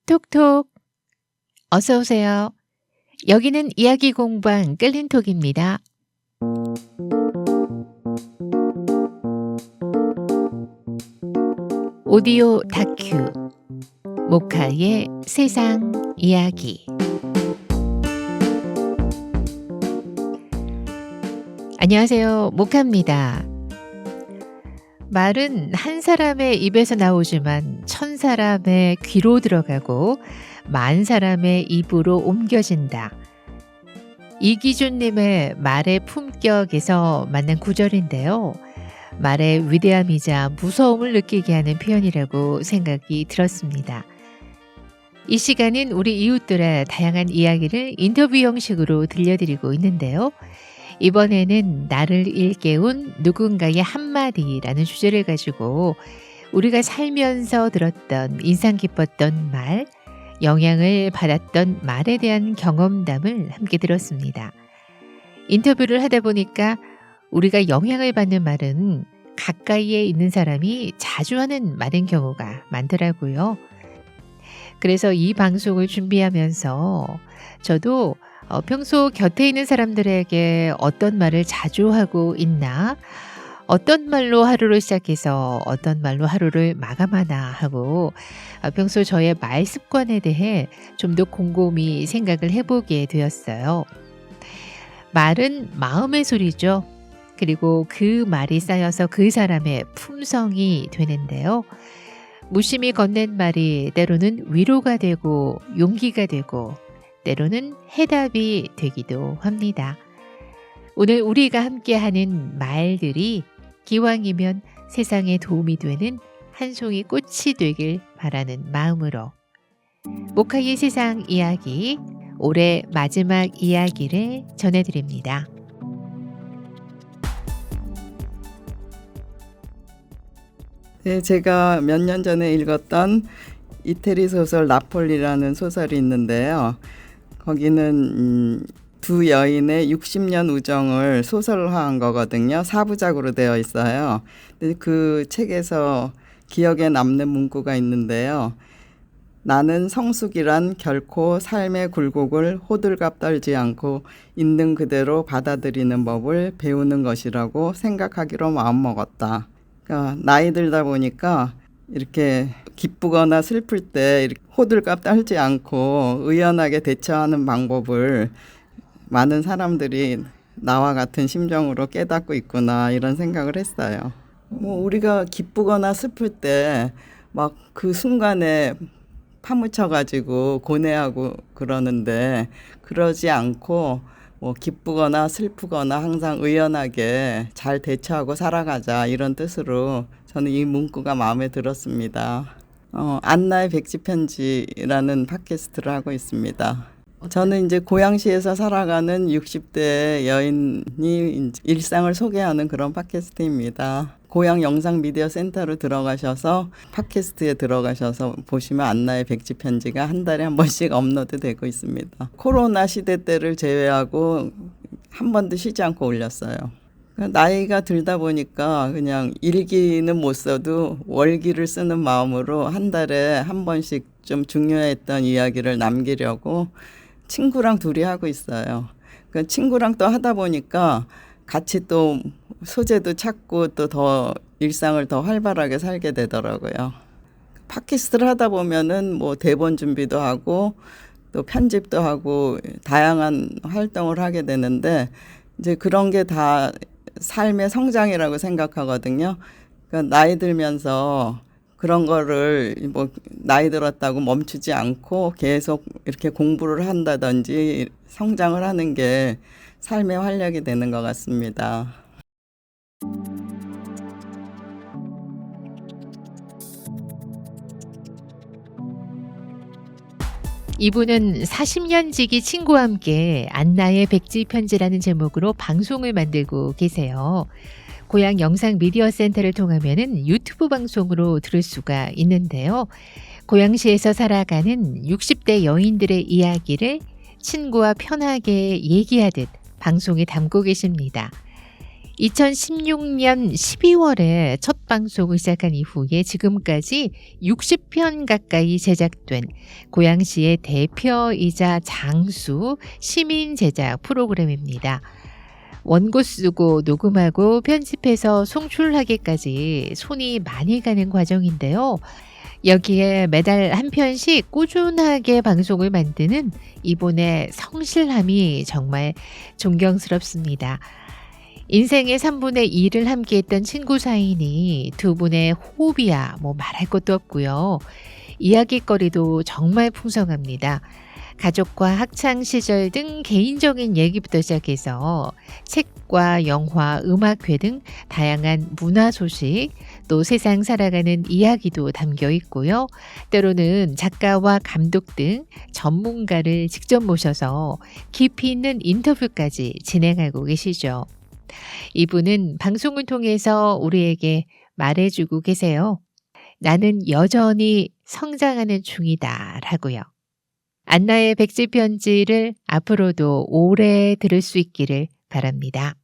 톡톡. 어서 오세요. 여기는 이야기 공방 끌린톡입니다. 오디오 다큐 모카의 세상 이야기. 안녕하세요. 모카입니다. 말은 한 사람의 입에서 나오지만 천 사람의 귀로 들어가고 만 사람의 입으로 옮겨진다. 이기준님의 말의 품격에서 만난 구절인데요. 말의 위대함이자 무서움을 느끼게 하는 표현이라고 생각이 들었습니다. 이 시간은 우리 이웃들의 다양한 이야기를 인터뷰 형식으로 들려드리고 있는데요. 이번에는 나를 일깨운 누군가의 한마디라는 주제를 가지고 우리가 살면서 들었던 인상 깊었던 말, 영향을 받았던 말에 대한 경험담을 함께 들었습니다. 인터뷰를 하다 보니까 우리가 영향을 받는 말은 가까이에 있는 사람이 자주 하는 말인 경우가 많더라고요. 그래서 이 방송을 준비하면서 저도 평소 곁에 있는 사람들에게 어떤 말을 자주 하고 있나, 어떤 말로 하루를 시작해서 어떤 말로 하루를 마감하나 하고 평소 저의 말 습관에 대해 좀 더 곰곰이 생각을 해보게 되었어요. 말은 마음의 소리죠. 그리고 그 말이 쌓여서 그 사람의 품성이 되는데요. 무심히 건넨 말이 때로는 위로가 되고 용기가 되고 때로는 해답이 되기도 합니다. 오늘 우리가 함께하는 말들이 기왕이면 세상에 도움이 되는 한 송이 꽃이 되길 바라는 마음으로 모카의 세상 이야기, 올해 마지막 이야기를 전해드립니다. 네, 제가 몇 년 전에 읽었던 이태리 소설 나폴리라는 소설이 있는데요. 거기는 두 여인의 60년 우정을 소설화한 거거든요. 4부작으로 되어 있어요. 근데 그 책에서 기억에 남는 문구가 있는데요. 나는 성숙이란 결코 삶의 굴곡을 호들갑 떨지 않고 있는 그대로 받아들이는 법을 배우는 것이라고 생각하기로 마음먹었다. 그러니까 나이 들다 보니까 이렇게 기쁘거나 슬플 때 이렇게 호들갑 떨지 않고 의연하게 대처하는 방법을 많은 사람들이 나와 같은 심정으로 깨닫고 있구나 이런 생각을 했어요. 우리가 기쁘거나 슬플 때 막 그 순간에 파묻혀가지고 고뇌하고 그러는데 그러지 않고 기쁘거나 슬프거나 항상 의연하게 잘 대처하고 살아가자 이런 뜻으로 저는 이 문구가 마음에 들었습니다. 안나의 백지편지라는 팟캐스트를 하고 있습니다. 저는 이제 고양시에서 살아가는 60대 여인이 일상을 소개하는 그런 팟캐스트입니다. 고양 영상 미디어 센터로 들어가셔서 팟캐스트에 들어가셔서 보시면 안나의 백지편지가 한 달에 한 번씩 업로드 되고 있습니다. 코로나 시대 때를 제외하고 한 번도 쉬지 않고 올렸어요. 나이가 들다 보니까 그냥 일기는 못 써도 월기를 쓰는 마음으로 한 달에 한 번씩 좀 중요했던 이야기를 남기려고 친구랑 둘이 하고 있어요. 그 친구랑 또 하다 보니까 같이 또 소재도 찾고 또 더 일상을 더 활발하게 살게 되더라고요. 팟캐스트를 하다 보면은 대본 준비도 하고 또 편집도 하고 다양한 활동을 하게 되는데 이제 그런 게 다 삶의 성장이라고 생각하거든요. 그러니까 나이 들면서 그런 거를 나이 들었다고 멈추지 않고 계속 이렇게 공부를 한다든지 성장을 하는 게 삶의 활력이 되는 것 같습니다. 이분은 40년 지기 친구와 함께 안나의 백지편지라는 제목으로 방송을 만들고 계세요. 고향 영상 미디어 센터를 통하면은 유튜브 방송으로 들을 수가 있는데요. 고양시에서 살아가는 60대 여인들의 이야기를 친구와 편하게 얘기하듯 방송에 담고 계십니다. 2016년 12월에 첫 방송을 시작한 이후에 지금까지 60편 가까이 제작된 고양시의 대표이자 장수 시민 제작 프로그램입니다. 원고 쓰고 녹음하고 편집해서 송출하기까지 손이 많이 가는 과정인데요. 여기에 매달 한 편씩 꾸준하게 방송을 만드는 이분의 성실함이 정말 존경스럽습니다. 인생의 3분의 2를 함께했던 친구 사이니 두 분의 호흡이야 뭐 말할 것도 없고요. 이야기거리도 정말 풍성합니다. 가족과 학창 시절 등 개인적인 얘기부터 시작해서 책과 영화, 음악회 등 다양한 문화 소식, 또 세상 살아가는 이야기도 담겨 있고요. 때로는 작가와 감독 등 전문가를 직접 모셔서 깊이 있는 인터뷰까지 진행하고 계시죠. 이분은 방송을 통해서 우리에게 말해주고 계세요. 나는 여전히 성장하는 중이다 라고요. 안나의 백지 편지를 앞으로도 오래 들을 수 있기를 바랍니다.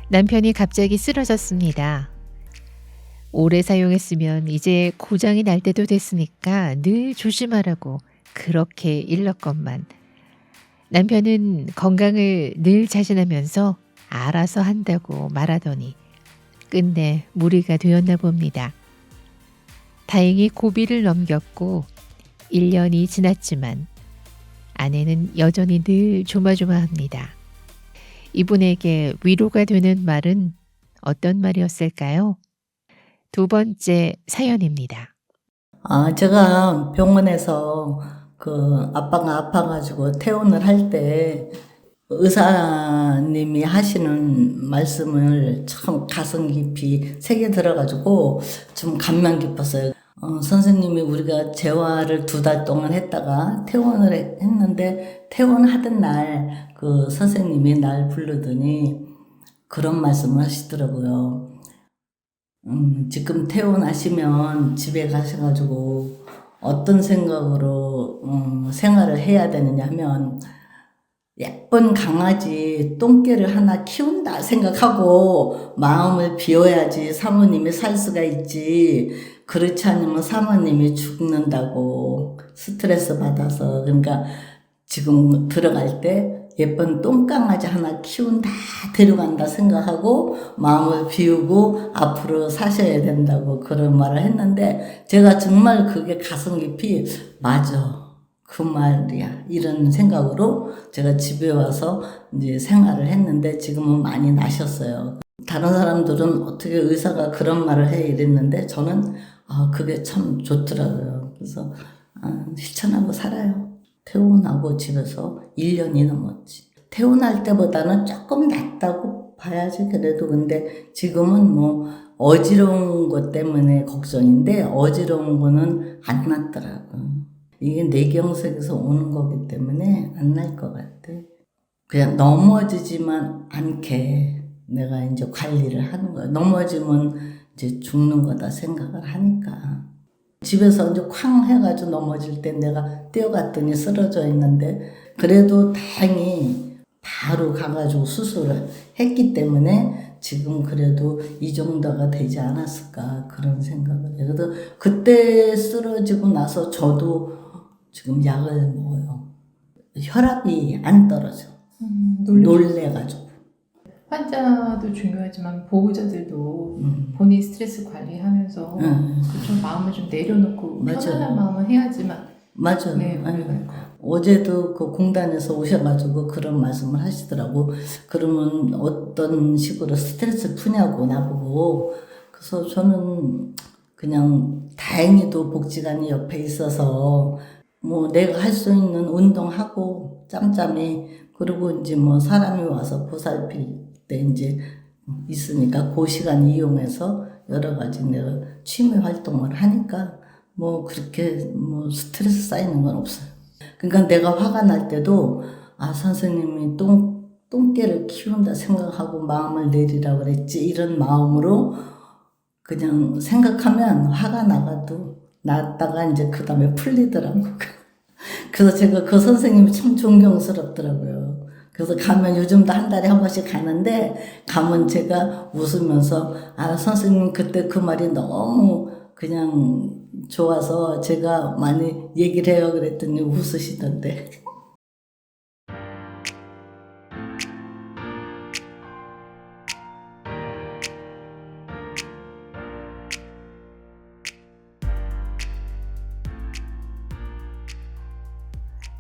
남편이 갑자기 쓰러졌습니다. 오래 사용했으면 이제 고장이 날 때도 됐으니까 늘 조심하라고 그렇게 일렀건만 남편은 건강을 늘 자신하면서 알아서 한다고 말하더니 끝내 무리가 되었나 봅니다. 다행히 고비를 넘겼고 1년이 지났지만 아내는 여전히 늘 조마조마합니다. 이분에게 위로가 되는 말은 어떤 말이었을까요? 두 번째 사연입니다. 제가 병원에서 아빠가 아파가지고 퇴원을 할 때 의사님이 하시는 말씀을 참 가슴 깊이 새겨 들어가지고 좀 감명 깊었어요. 선생님이 우리가 재활을 2달 동안 했다가 퇴원을 했는데 퇴원하던 날 선생님이 날 부르더니 그런 말씀을 하시더라고요. 지금 퇴원하시면 집에 가셔가지고 어떤 생각으로 생활을 해야 되느냐 하면 예쁜 강아지 똥개를 하나 키운다 생각하고 마음을 비워야지 사모님이 살 수가 있지. 그렇지 않으면 사모님이 죽는다고 스트레스 받아서. 그러니까 지금 들어갈 때 예쁜 똥강아지 하나 키운다 데려간다 생각하고 마음을 비우고 앞으로 사셔야 된다고 그런 말을 했는데 제가 정말 그게 가슴 깊이 맞아 그 말이야 이런 생각으로 제가 집에 와서 이제 생활을 했는데 지금은 많이 나셨어요. 다른 사람들은 어떻게 의사가 그런 말을 해 이랬는데 저는 그게 참 좋더라고요. 그래서 실천하고 살아요. 퇴원하고 집에서 1년이 넘었지. 퇴원할 때보다는 조금 낫다고 봐야지 그래도. 근데 지금은 뭐 어지러운 것 때문에 걱정인데 어지러운 거는 안 낫더라고. 이게 뇌경색에서 오는 거기 때문에 안 날 것 같아. 그냥 넘어지지만 않게 내가 이제 관리를 하는 거야. 넘어지면 이제 죽는 거다 생각을 하니까. 집에서 이제 쾅 해가지고 넘어질 때 내가 뛰어갔더니 쓰러져 있는데 그래도 다행히 바로 가가지고 수술을 했기 때문에 지금 그래도 이 정도가 되지 않았을까 그런 생각을 해요. 그래도 그때 쓰러지고 나서 저도 지금 약을 먹어요. 혈압이 안 떨어져. 놀래가지고. 환자도 중요하지만 보호자들도 본인 스트레스 관리하면서 좀 마음을 좀 내려놓고 편안한 마음을 해야지만 맞아. 네, 어제도 그 공단에서 오셔가지고 그런 말씀을 하시더라고. 그러면 어떤 식으로 스트레스 푸냐고 나보고. 그래서 저는 그냥 다행히도 복지관이 옆에 있어서 뭐 내가 할 수 있는 운동하고 짬짬이 그리고 이제 뭐 사람이 와서 보살필 때 이제 있으니까 그 시간 이용해서 여러 가지 내가 취미 활동을 하니까 뭐 그렇게 뭐 스트레스 쌓이는 건 없어요. 그러니까 내가 화가 날 때도 선생님이 똥개를 키운다 생각하고 마음을 내리라고 그랬지 이런 마음으로 그냥 생각하면 화가 났다가 이제 그 다음에 풀리더라고. 그래서 제가 그 선생님이 참 존경스럽더라고요. 그래서 가면 요즘도 한 달에 한 번씩 가는데 가면 제가 웃으면서 선생님 그때 그 말이 너무 그냥 좋아서 제가 많이 얘기를 해요 그랬더니 웃으시던데.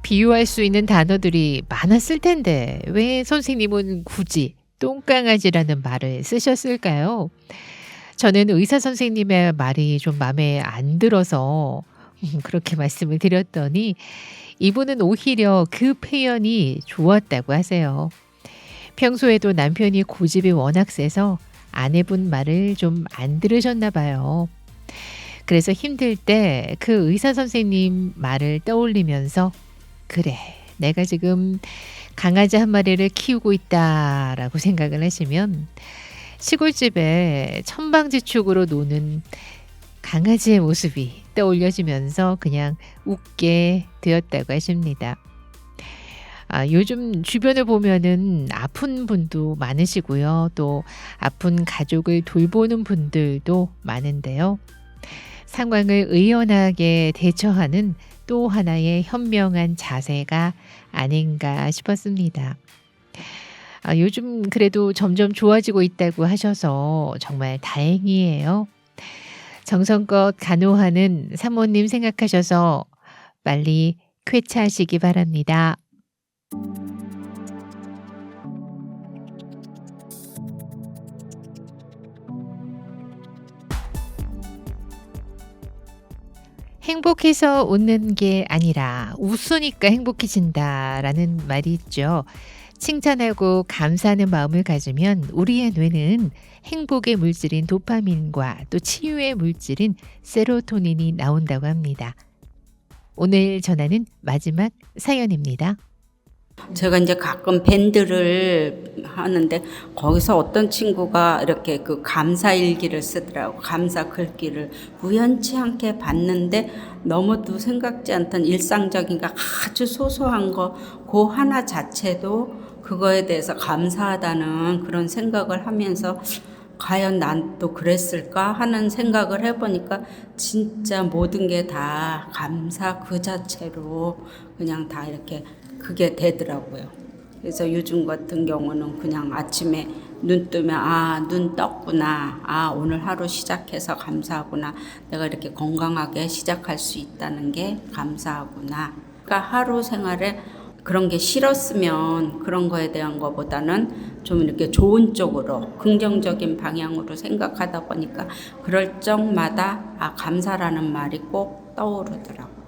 비유할 수 있는 단어들이 많았을 텐데 왜 선생님은 굳이 똥강아지라는 말을 쓰셨을까요? 저는 의사 선생님의 말이 좀 마음에 안 들어서 그렇게 말씀을 드렸더니 이분은 오히려 그 표현이 좋았다고 하세요. 평소에도 남편이 고집이 워낙 세서 아내분 말을 좀 안 들으셨나 봐요. 그래서 힘들 때 그 의사 선생님 말을 떠올리면서 그래, 내가 지금 강아지 한 마리를 키우고 있다라고 생각을 하시면 시골집에 천방지축으로 노는 강아지의 모습이 떠올려지면서 그냥 웃게 되었다고 하십니다. 요즘 주변을 보면은 아픈 분도 많으시고요. 또 아픈 가족을 돌보는 분들도 많은데요. 상황을 의연하게 대처하는 또 하나의 현명한 자세가 아닌가 싶었습니다. 요즘 그래도 점점 좋아지고 있다고 하셔서 정말 다행이에요. 정성껏 간호하는 사모님 생각하셔서 빨리 쾌차하시기 바랍니다. 행복해서 웃는 게 아니라 웃으니까 행복해진다라는 말이 있죠. 칭찬하고 감사하는 마음을 가지면 우리의 뇌는 행복의 물질인 도파민과 또 치유의 물질인 세로토닌이 나온다고 합니다. 오늘 전하는 마지막 사연입니다. 제가 이제 가끔 밴드를 하는데 거기서 어떤 친구가 이렇게 그 감사 일기를 쓰더라고. 감사 글귀를 우연치 않게 봤는데 너무도 생각지 않던 일상적인가 아주 소소한 거 그 하나 자체도 그거에 대해서 감사하다는 그런 생각을 하면서 과연 난 또 그랬을까 하는 생각을 해보니까 진짜 모든 게 다 감사 그 자체로 그냥 다 이렇게 그게 되더라고요. 그래서 요즘 같은 경우는 그냥 아침에 눈 뜨면 눈 떴구나. 오늘 하루 시작해서 감사하구나. 내가 이렇게 건강하게 시작할 수 있다는 게 감사하구나. 그러니까 하루 생활에 그런 게 싫었으면 그런 거에 대한 거보다는 좀 이렇게 좋은 쪽으로 긍정적인 방향으로 생각하다 보니까 그럴 적마다 감사라는 말이 꼭 떠오르더라고요.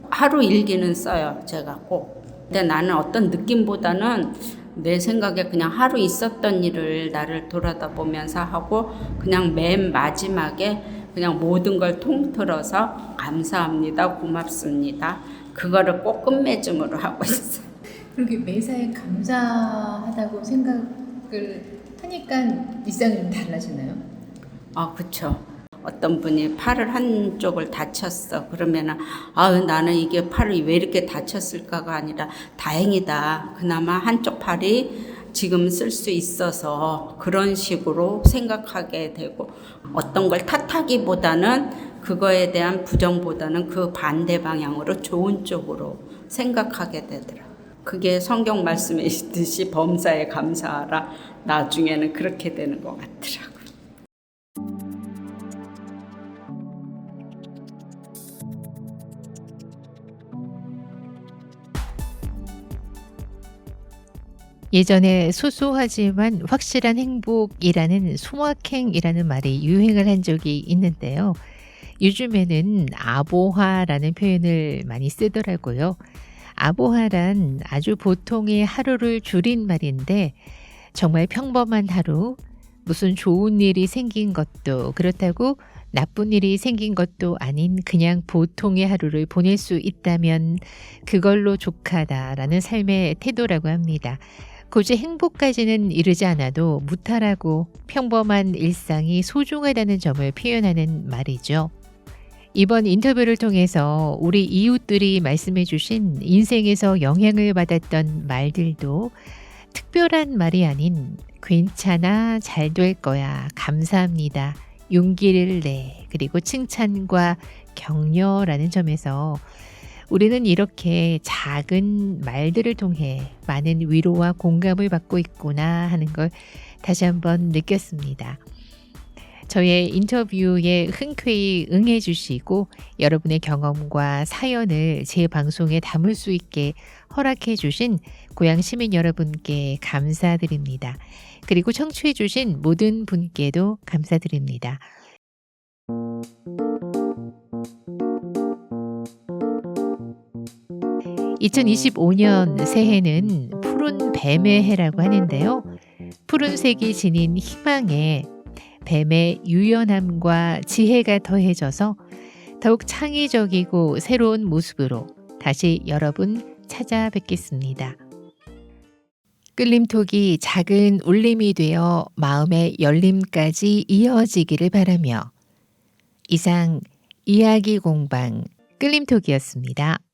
하루 일기는 써요, 제가 꼭. 근데 나는 어떤 느낌보다는 내 생각에 그냥 하루 있었던 일을 나를 돌아다보면서 하고 그냥 맨 마지막에 그냥 모든 걸 통틀어서 감사합니다, 고맙습니다. 그거를 꼭 끝맺음으로 하고 있어요. 그렇게 매사에 감사하다고 생각을 하니까 일상이 좀 달라지나요? 그쵸. 어떤 분이 팔을 한쪽을 다쳤어. 그러면은 나는 이게 팔이 왜 이렇게 다쳤을까가 아니라 다행이다. 그나마 한쪽 팔이 지금 쓸 수 있어서 그런 식으로 생각하게 되고 어떤 걸 탓하기보다는 그거에 대한 부정보다는 그 반대 방향으로 좋은 쪽으로 생각하게 되더라고요. 그게 성경 말씀에 있듯이 범사에 감사하라. 나중에는 그렇게 되는 것 같더라고요. 예전에 소소하지만 확실한 행복이라는 소확행이라는 말이 유행을 한 적이 있는데요. 요즘에는 아보하라는 표현을 많이 쓰더라고요. 아보하란 아주 보통의 하루를 줄인 말인데 정말 평범한 하루, 무슨 좋은 일이 생긴 것도 그렇다고 나쁜 일이 생긴 것도 아닌 그냥 보통의 하루를 보낼 수 있다면 그걸로 족하다라는 삶의 태도라고 합니다. 굳이 행복까지는 이르지 않아도 무탈하고 평범한 일상이 소중하다는 점을 표현하는 말이죠. 이번 인터뷰를 통해서 우리 이웃들이 말씀해 주신 인생에서 영향을 받았던 말들도 특별한 말이 아닌 괜찮아, 잘 될 거야, 감사합니다, 용기를 내, 그리고 칭찬과 격려라는 점에서 우리는 이렇게 작은 말들을 통해 많은 위로와 공감을 받고 있구나 하는 걸 다시 한번 느꼈습니다. 저의 인터뷰에 흔쾌히 응해 주시고 여러분의 경험과 사연을 제 방송에 담을 수 있게 허락해 주신 고향 시민 여러분께 감사드립니다. 그리고 청취해 주신 모든 분께도 감사드립니다. 2025년 새해는 푸른 뱀의 해라고 하는데요. 푸른색이 지닌 희망에 뱀의 유연함과 지혜가 더해져서 더욱 창의적이고 새로운 모습으로 다시 여러분 찾아뵙겠습니다. 끌림톡이 작은 울림이 되어 마음의 열림까지 이어지기를 바라며 이상 이야기 공방 끌림톡이었습니다.